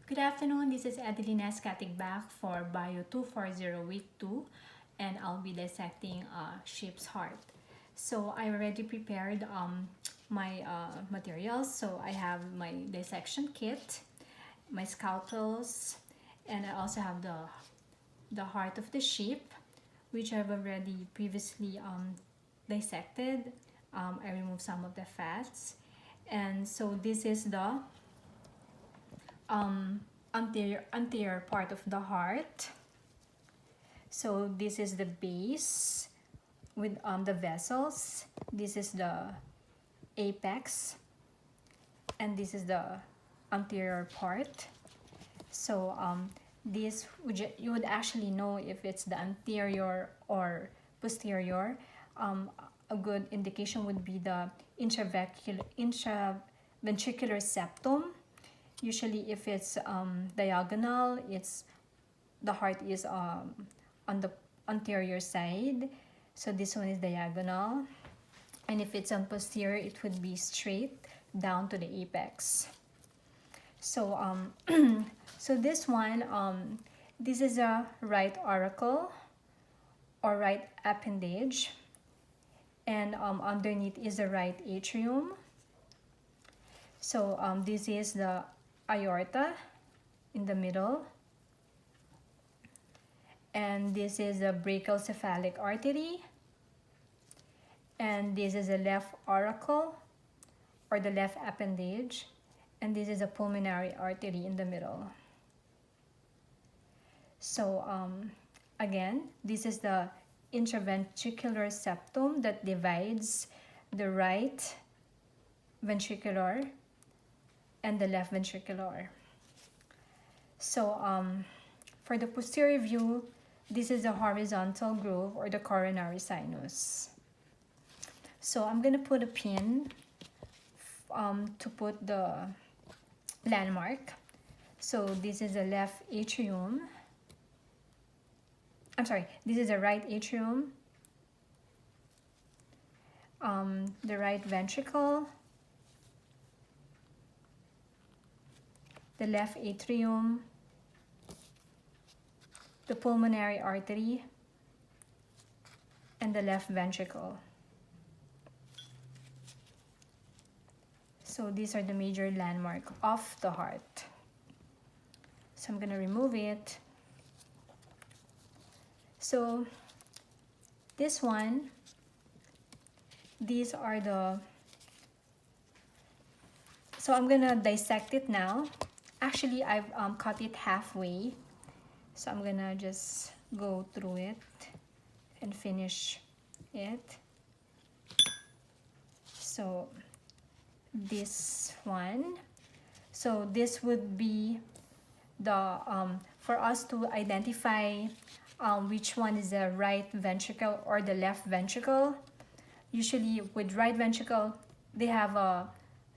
Good afternoon, this is Adeline Escatic back for Bio 240 Week 2, and I'll be dissecting sheep's heart. So I already prepared my materials. So I have my dissection kit, my scalpels, and I also have the heart of the sheep, which I've already previously dissected. I removed some of the fats, and so this is the anterior part of the heart. So this is the base with the vessels. This is the apex, and this is the anterior part. So this you would actually know if it's the anterior or posterior. A good indication would be the intraventricular septum. Usually if it's diagonal, the heart is on the anterior side. So this one is diagonal. And if it's on posterior, it would be straight down to the apex. So so this one, this is a right auricle or right appendage. And underneath is the right atrium. So this is the aorta in the middle, and this is the brachiocephalic artery, and this is the left auricle or the left appendage, and this is a pulmonary artery in the middle. So again, this is the intraventricular septum that divides the right ventricular and the left ventricular. So for the posterior view, this is the horizontal groove or the coronary sinus. So I'm gonna put a pin to put the landmark. So this is the left atrium. I'm sorry, this is the right atrium, the right ventricle, the left atrium, the pulmonary artery, and the left ventricle. So these are the major landmark of the heart. So I'm gonna remove it. So this one, these are the, so I'm gonna dissect it now. Actually, I've cut it halfway. So I'm gonna just go through it and finish it. So this one. So this would be the, for us to identify which one is the right ventricle or the left ventricle. Usually with right ventricle, they have a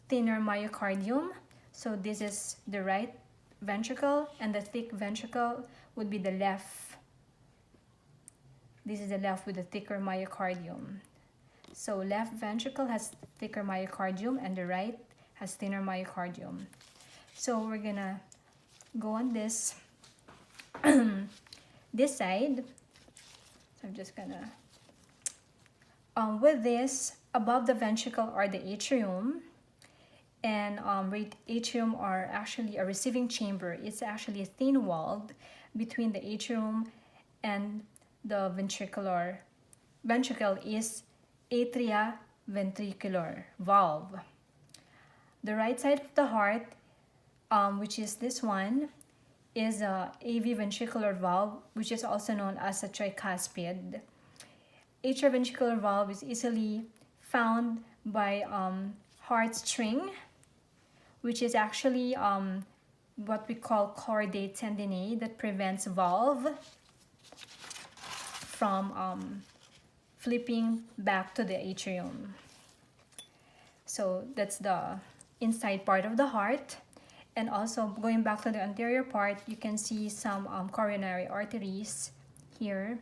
thinner myocardium. So this is the right ventricle, and the thick ventricle would be the left. This is the left with the thicker myocardium. So left ventricle has thicker myocardium and the right has thinner myocardium. So we're gonna go on this this side. So I'm just gonna with this, above the ventricle are the atrium, and right atrium are actually a receiving chamber. It's actually a thin walled between the atrium and the ventricle is atrioventricular valve. The right side of the heart, which is this one, is a AV ventricular valve, which is also known as a tricuspid. Atrioventricular valve is easily found by heart string, which is actually what we call chordate tendinae that prevents valve from flipping back to the atrium. So that's the inside part of the heart. And also going back to the anterior part, you can see some coronary arteries here.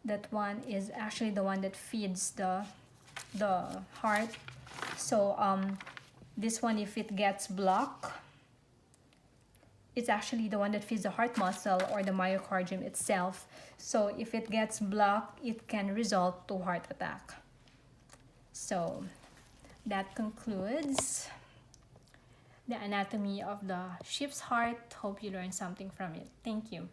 That one is actually the one that feeds the heart. So this one, if it gets blocked, it's actually the one that feeds the heart muscle or the myocardium itself. So if it gets blocked, it can result to heart attack. So that concludes the anatomy of the sheep's heart. Hope you learned something from it. Thank you.